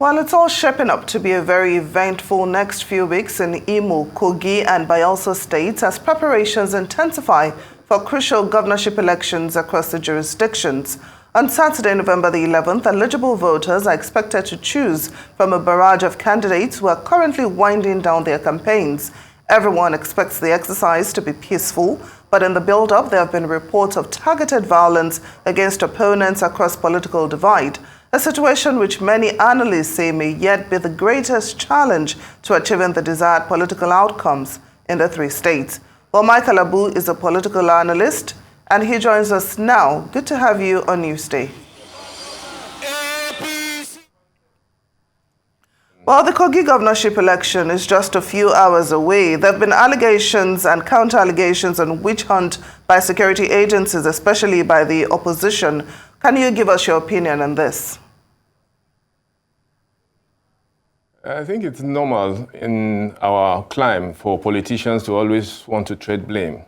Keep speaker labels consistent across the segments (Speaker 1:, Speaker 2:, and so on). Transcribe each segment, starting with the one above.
Speaker 1: Well, it's all shaping up to be a very eventful next few weeks in Imo, Kogi and Bayelsa states as preparations intensify for crucial governorship elections across the jurisdictions. On Saturday, November the 11th, eligible voters are expected to choose from a barrage of candidates who are currently winding down their campaigns. Everyone expects the exercise to be peaceful, but in the build-up, there have been reports of targeted violence against opponents across political divide, a situation which many analysts say may yet be the greatest challenge to achieving the desired political outcomes in the three states. Well, Michael Abu is a political analyst, and he joins us now. Good to have you on Newsday. Well, the Kogi governorship election is just a few hours away. There have been allegations and counter-allegations on witch hunt by security agencies, especially by the opposition. Can you give us your opinion on this?
Speaker 2: I think it's normal in our climb for politicians to always want to trade blame,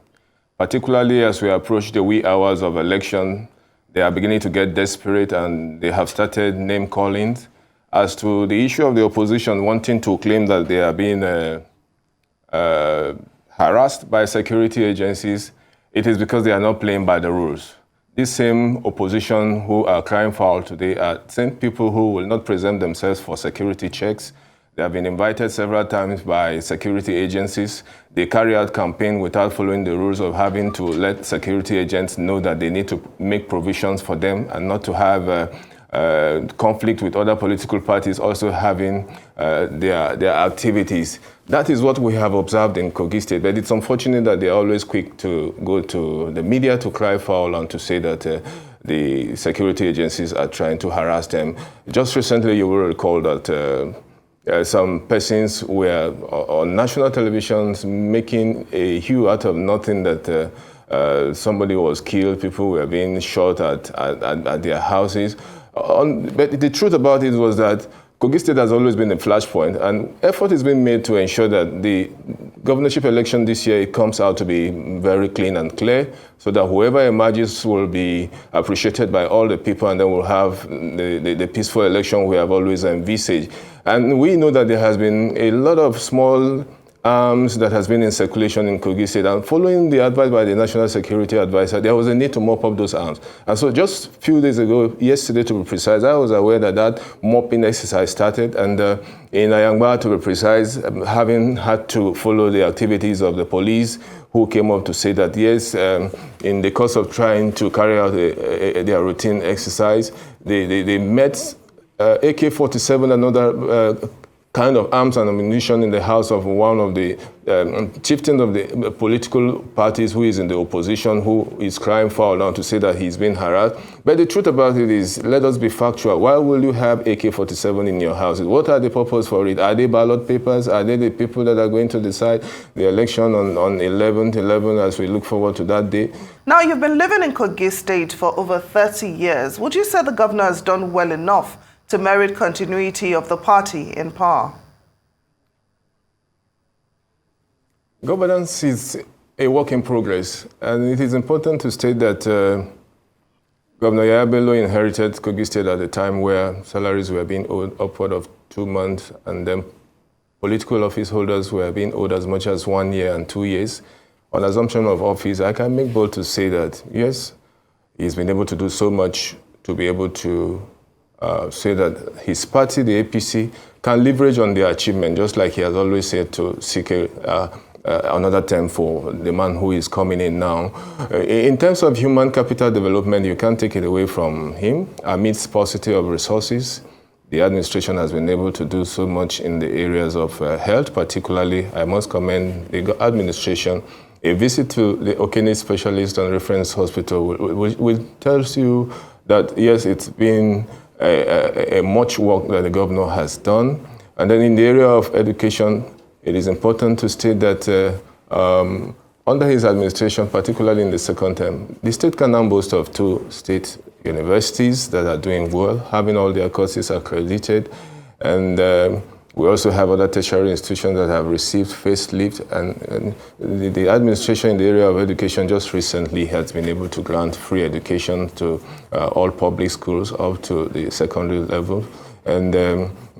Speaker 2: particularly as we approach the wee hours of election. They are beginning to get desperate and they have started name callings. As to the issue of the opposition wanting to claim that they are being harassed by security agencies, it is because they are not playing by the rules. These same opposition who are crying foul today are same people who will not present themselves for security checks. They have been invited several times by security agencies. They carry out campaign without following the rules of having to let security agents know that they need to make provisions for them and not to have conflict with other political parties also having their activities. That is what we have observed in Kogi State, but it's unfortunate that they're always quick to go to the media to cry foul and to say that the security agencies are trying to harass them. Just recently, you will recall that some persons were on national televisions making a hue out of nothing that somebody was killed, people were being shot at their houses. But the truth about it was that Kogi State has always been a flashpoint, and effort is being made to ensure that the governorship election this year comes out to be very clean and clear, so that whoever emerges will be appreciated by all the people, and then we'll have the peaceful election we have always envisaged. And we know that there has been a lot of small arms that has been in circulation in Kogi State, and following the advice by the National Security Advisor, there was a need to mop up those arms. And so just a few days ago, yesterday to be precise, I was aware that that mopping exercise started, and in Ayangba, to be precise, having had to follow the activities of the police who came up to say that yes, in the course of trying to carry out their routine exercise, they met AK-47 and other kind of arms and ammunition in the house of one of the chieftains of the political parties who is in the opposition, who is crying foul now to say that he's been harassed. But the truth about it is, let us be factual. Why will you have AK-47 in your houses? What are the purpose for it? Are they ballot papers? Are they the people that are going to decide the election on 11/11 as we look forward to that day?
Speaker 1: Now, you've been living in Kogi State for over 30 years. Would you say the governor has done well enough to merit continuity of the party in power?
Speaker 2: Governance is a work in progress, and it is important to state that Governor Yaya Bello inherited Kogi State at a time where salaries were being owed upward of 2 months, and then political office holders were being owed as much as 1 year and 2 years. On assumption of office, I can make bold to say that, yes, he's been able to do so much to be able to say that his party, the APC, can leverage on their achievement, just like he has always said to seek another term for the man who is coming in now. In terms of human capital development, you can't take it away from him. Amidst paucity of resources, the administration has been able to do so much in the areas of health, particularly. I must commend the administration. A visit to the Okene Specialist and Reference Hospital will tell you that, yes, it's been a much work that the governor has done. And then in the area of education, it is important to state that under his administration, particularly in the second term, the state can now boast of 2 state universities that are doing well, having all their courses accredited. And we also have other tertiary institutions that have received facelift, and the administration in the area of education just recently has been able to grant free education to all public schools up to the secondary level. and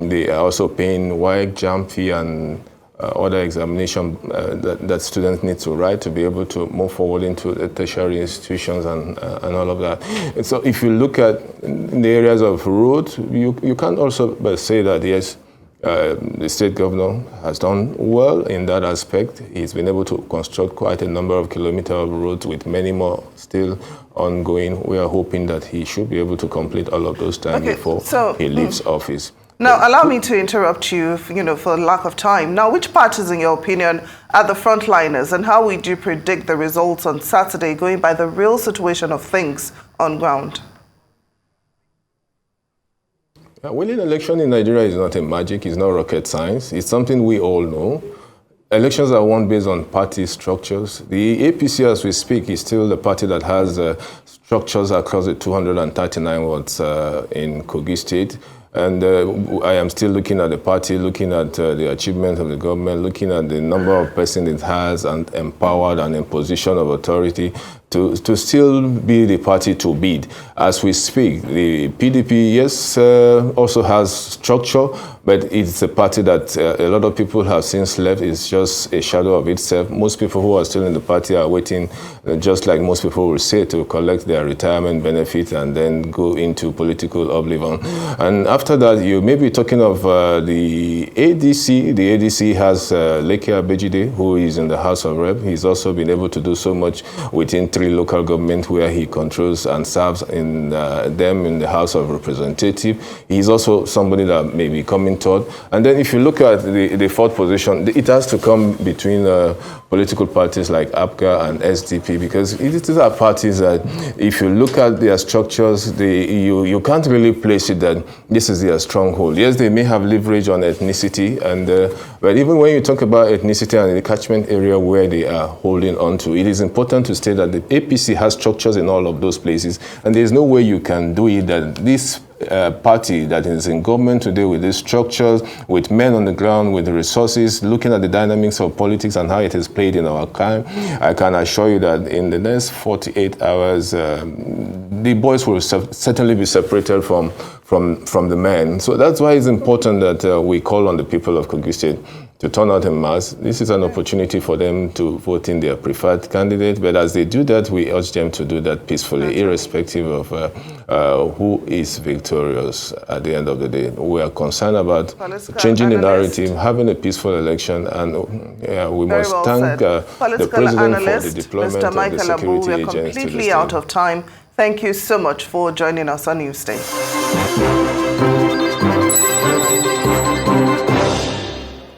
Speaker 2: they are also paying WAEC, JAMB fee, and other examination that students need to write to be able to move forward into the tertiary institutions and all of that. And so if you look at in the areas of roads, you can also say that, yes, the state governor has done well in that aspect. He's been able to construct quite a number of kilometers of roads, with many more still ongoing. We are hoping that he should be able to complete all of those time before he leaves office.
Speaker 1: Now, allow me to interrupt you, for lack of time. Now, which parties, in your opinion, are the frontliners, and how would you predict the results on Saturday, going by the real situation of things on ground?
Speaker 2: Winning election in Nigeria is not a magic, it's not rocket science. It's something we all know. Elections are won based on party structures. The APC, as we speak, is still the party that has structures across the 239 wards in Kogi State. And I am still looking at the party, looking at the achievements of the government, looking at the number of persons it has and empowered and in position of authority to still be the party to beat. As we speak, the PDP, yes, also has structure, but it's a party that a lot of people have since left. It's just a shadow of itself. Most people who are still in the party are waiting, just like most people will say, to collect their retirement benefit and then go into political oblivion. And after that, you may be talking of the ADC. The ADC has Leke Abejide, who is in the House of Rep. He's also been able to do so much within 3 local governments where he controls and serves in them in the House of Representatives. He's also somebody that may be coming third. And then if you look at the fourth position, it has to come between political parties like APGA and SDP, because these are parties that, if you look at their structures, you can't really place it that this is their stronghold. Yes, they may have leverage on ethnicity, but even when you talk about ethnicity and the catchment area where they are holding on to, it is important to state that the APC has structures in all of those places, and there's no way you can do it that this party that is in government today, with these structures, with men on the ground, with the resources, looking at the dynamics of politics and how it is played in our time, I can assure you that in the next 48 hours, the boys will certainly be separated from the men. So that's why it's important that we call on the people of Kogi State to turn out en masse. This is an opportunity for them to vote in their preferred candidate, but as they do that, we urge them to do that peacefully, irrespective of who is victorious at the end of the day. We are concerned about changing the narrative, having a peaceful election, and we must thank the President for the deployment of the security agents to the state.
Speaker 1: Completely out of time. Thank you so much for joining us on Newsday.